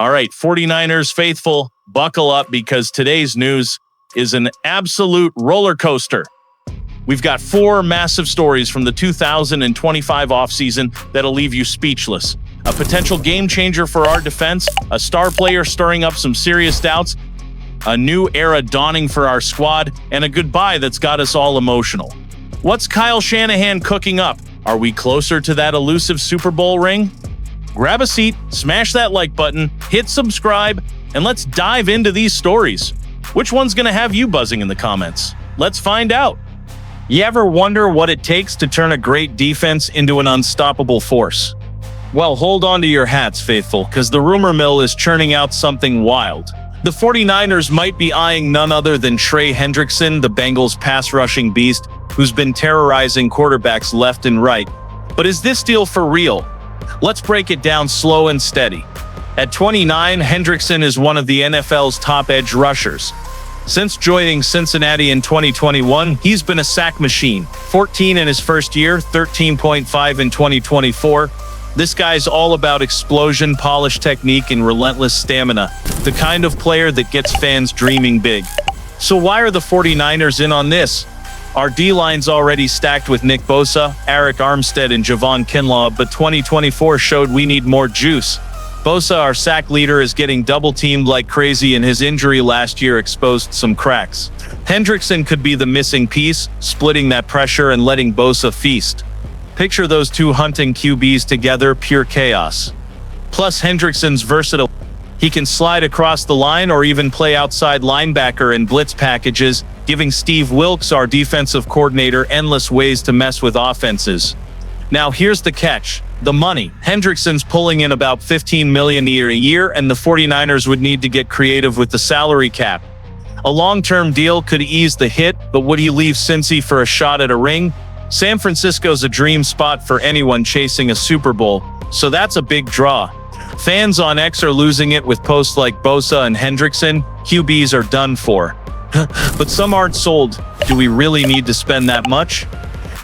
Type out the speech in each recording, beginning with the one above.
All right, 49ers faithful, buckle up because today's news is an absolute roller coaster. We've got 4 massive stories from the 2025 offseason that'll leave you speechless. A potential game changer for our defense, a star player stirring up some serious doubts, a new era dawning for our squad, and a goodbye that's got us all emotional. What's Kyle Shanahan cooking up? Are we closer to that elusive Super Bowl ring? Grab a seat, smash that like button, hit subscribe, and let's dive into these stories. Which one's gonna have you buzzing in the comments? Let's find out. You ever wonder what it takes to turn a great defense into an unstoppable force? Well, hold on to your hats, faithful, because the rumor mill is churning out something wild. The 49ers might be eyeing none other than Trey Hendrickson, the Bengals pass-rushing beast, who's been terrorizing quarterbacks left and right. But is this deal for real? Let's break it down slow and steady. At 29, Hendrickson is one of the NFL's top edge rushers. Since joining Cincinnati in 2021, he's been a sack machine. 14 in his first year, 13.5 in 2024. This guy's all about explosion, polished technique, and relentless stamina. The kind of player that gets fans dreaming big. So why are the 49ers in on this? Our D-line's already stacked with Nick Bosa, Arik Armstead, and Javon Kinlaw, but 2024 showed we need more juice. Bosa, our sack leader, is getting double-teamed like crazy, and his injury last year exposed some cracks. Hendrickson could be the missing piece, splitting that pressure and letting Bosa feast. Picture those two hunting QBs together, pure chaos. Plus, Hendrickson's versatile. He can slide across the line or even play outside linebacker in blitz packages, giving Steve Wilks, our defensive coordinator, endless ways to mess with offenses. Now, here's the catch. The money. Hendrickson's pulling in about $15 million a year, and the 49ers would need to get creative with the salary cap. A long-term deal could ease the hit, but would he leave Cincy for a shot at a ring? San Francisco's a dream spot for anyone chasing a Super Bowl, so that's a big draw. Fans on X are losing it with posts like Bosa and Hendrickson. QBs are done for. But some aren't sold. Do we really need to spend that much?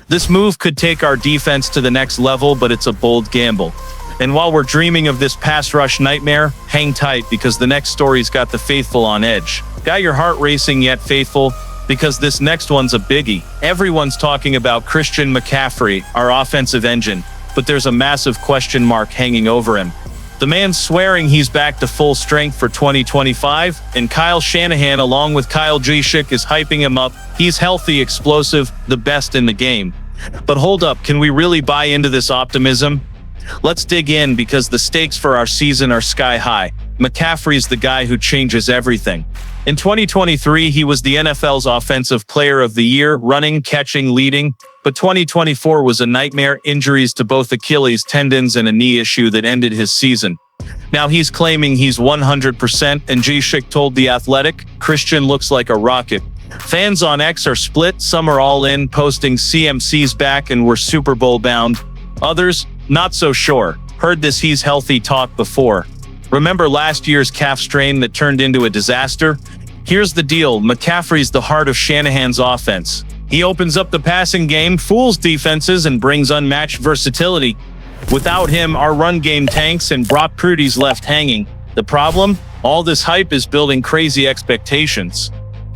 This move could take our defense to the next level, but it's a bold gamble. And while we're dreaming of this pass rush nightmare, hang tight because the next story's got the faithful on edge. Got your heart racing yet, faithful? Because this next one's a biggie. Everyone's talking about Christian McCaffrey, our offensive engine, but there's a massive question mark hanging over him. The man's swearing he's back to full strength for 2025, and Kyle Shanahan, along with Kyle Juszczyk, is hyping him up. He's healthy, explosive, the best in the game. But hold up, can we really buy into this optimism? Let's dig in because the stakes for our season are sky high. McCaffrey's the guy who changes everything. In 2023, he was the NFL's Offensive Player of the Year, running, catching, leading. But 2024 was a nightmare, injuries to both Achilles tendons and a knee issue that ended his season. Now he's claiming he's 100%, and Juszczyk told The Athletic, Christian looks like a rocket. Fans on X are split, some are all in, posting CMC's back and we're Super Bowl bound. Others, not so sure. Heard this he's healthy talk before. Remember last year's calf strain that turned into a disaster? Here's the deal, McCaffrey's the heart of Shanahan's offense. He opens up the passing game, fools defenses, and brings unmatched versatility. Without him, our run game tanks and Brock Purdy's left hanging. The problem? All this hype is building crazy expectations.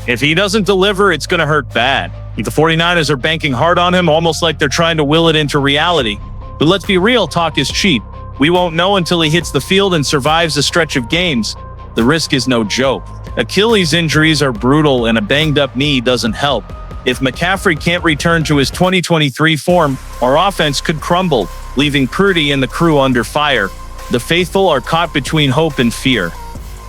If he doesn't deliver, it's going to hurt bad. The 49ers are banking hard on him, almost like they're trying to will it into reality. But let's be real, talk is cheap. We won't know until he hits the field and survives a stretch of games. The risk is no joke. Achilles injuries are brutal, and a banged-up knee doesn't help. If McCaffrey can't return to his 2023 form, our offense could crumble, leaving Purdy and the crew under fire. The faithful are caught between hope and fear.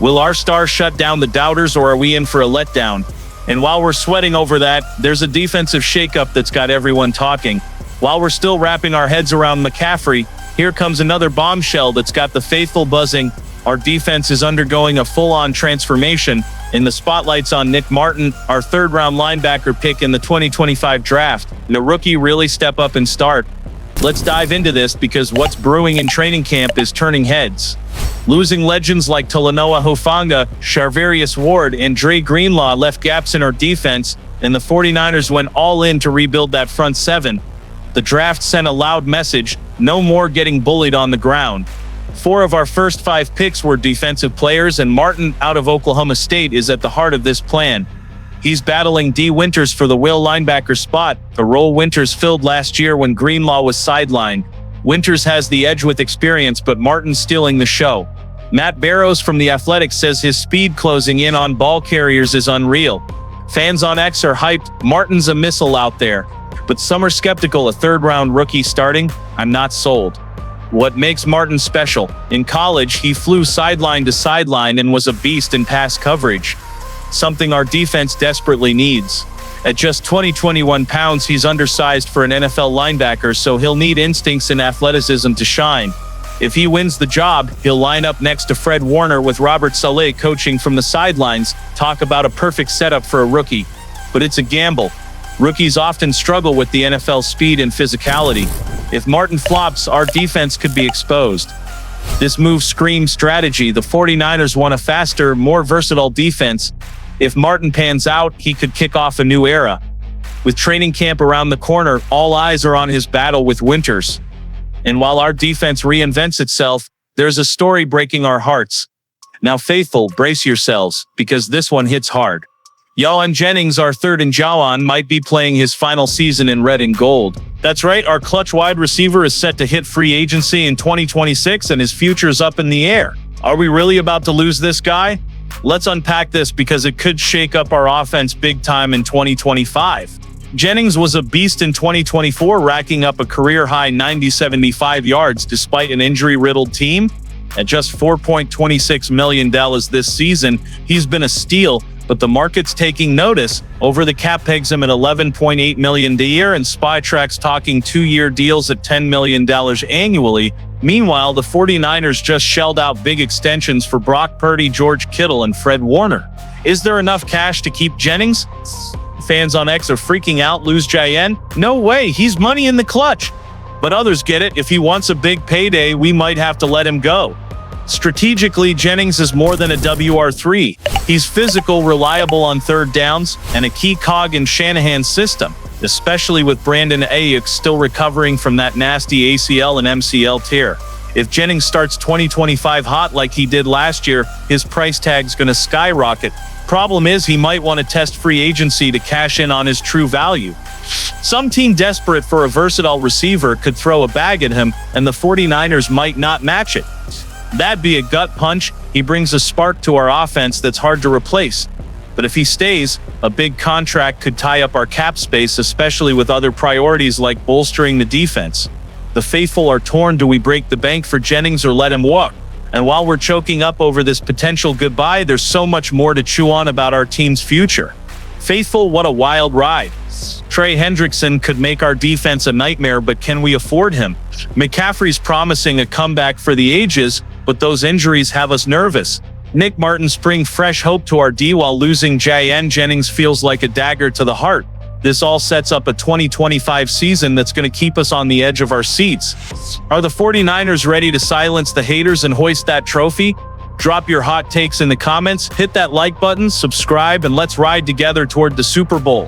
Will our stars shut down the doubters, or are we in for a letdown? And while we're sweating over that, there's a defensive shakeup that's got everyone talking. While we're still wrapping our heads around McCaffrey, here comes another bombshell that's got the faithful buzzing. Our defense is undergoing a full-on transformation, and the spotlight's on Nick Martin, our third-round linebacker pick in the 2025 draft. Can a rookie really step up and start? Let's dive into this because what's brewing in training camp is turning heads. Losing legends like Talanoa Hufanga, Charvarius Ward, and Dre Greenlaw left gaps in our defense, and the 49ers went all in to rebuild that front seven. The draft sent a loud message, no more getting bullied on the ground. 4 of our first 5 picks were defensive players, and Martin out of Oklahoma State is at the heart of this plan. He's battling D. Winters for the will linebacker spot, a role Winters filled last year when Greenlaw was sidelined. Winters has the edge with experience, but Martin's stealing the show. Matt Barrows from The Athletic says his speed closing in on ball carriers is unreal. Fans on X are hyped. Martin's a missile out there. But some are skeptical. A third-round rookie starting? I'm not sold. What makes Martin special? In college, he flew sideline to sideline and was a beast in pass coverage. Something our defense desperately needs. At just 21 pounds, he's undersized for an NFL linebacker, so he'll need instincts and athleticism to shine. If he wins the job, he'll line up next to Fred Warner with Robert Saleh coaching from the sidelines. Talk about a perfect setup for a rookie. But it's a gamble. Rookies often struggle with the NFL's speed and physicality. If Martin flops, our defense could be exposed. This move screams strategy. The 49ers want a faster, more versatile defense. If Martin pans out, he could kick off a new era. With training camp around the corner, all eyes are on his battle with Winters. And while our defense reinvents itself, there's a story breaking our hearts. Now, faithful, brace yourselves, because this one hits hard. Jauan Jennings, our third and Jauan, might be playing his final season in red and gold. That's right, our clutch wide receiver is set to hit free agency in 2026, and his future's up in the air. Are we really about to lose this guy? Let's unpack this, because it could shake up our offense big time in 2025. Jennings was a beast in 2024, racking up a career-high 75 yards despite an injury-riddled team. At just $4.26 million this season, he's been a steal, but the market's taking notice. Over the cap pegs him at $11.8 million a year, and SpyTrack's talking 2-year deals at $10 million annually. Meanwhile, the 49ers just shelled out big extensions for Brock Purdy, George Kittle, and Fred Warner. Is there enough cash to keep Jennings? Fans on X are freaking out. Lose Jauan? No way, he's money in the clutch. But others get it. If he wants a big payday, we might have to let him go. Strategically, Jennings is more than a WR3. He's physical, reliable on third downs, and a key cog in Shanahan's system, especially with Brandon Ayuk still recovering from that nasty ACL and MCL tear. If Jennings starts 2025 hot like he did last year, his price tag's gonna skyrocket. Problem is, he might want to test free agency to cash in on his true value. Some team desperate for a versatile receiver could throw a bag at him, and the 49ers might not match it. That'd be a gut punch. He brings a spark to our offense that's hard to replace. But if he stays, a big contract could tie up our cap space, especially with other priorities like bolstering the defense. The faithful are torn. Do we break the bank for Jennings or let him walk? And while we're choking up over this potential goodbye, there's so much more to chew on about our team's future. Faithful, what a wild ride. Trey Hendrickson could make our defense a nightmare, but can we afford him? McCaffrey's promising a comeback for the ages, but those injuries have us nervous. Nick Martin's bring fresh hope to our D, while losing Jauan Jennings feels like a dagger to the heart. This all sets up a 2025 season that's going to keep us on the edge of our seats. Are the 49ers ready to silence the haters and hoist that trophy? Drop your hot takes in the comments, hit that like button, subscribe, and let's ride together toward the Super Bowl.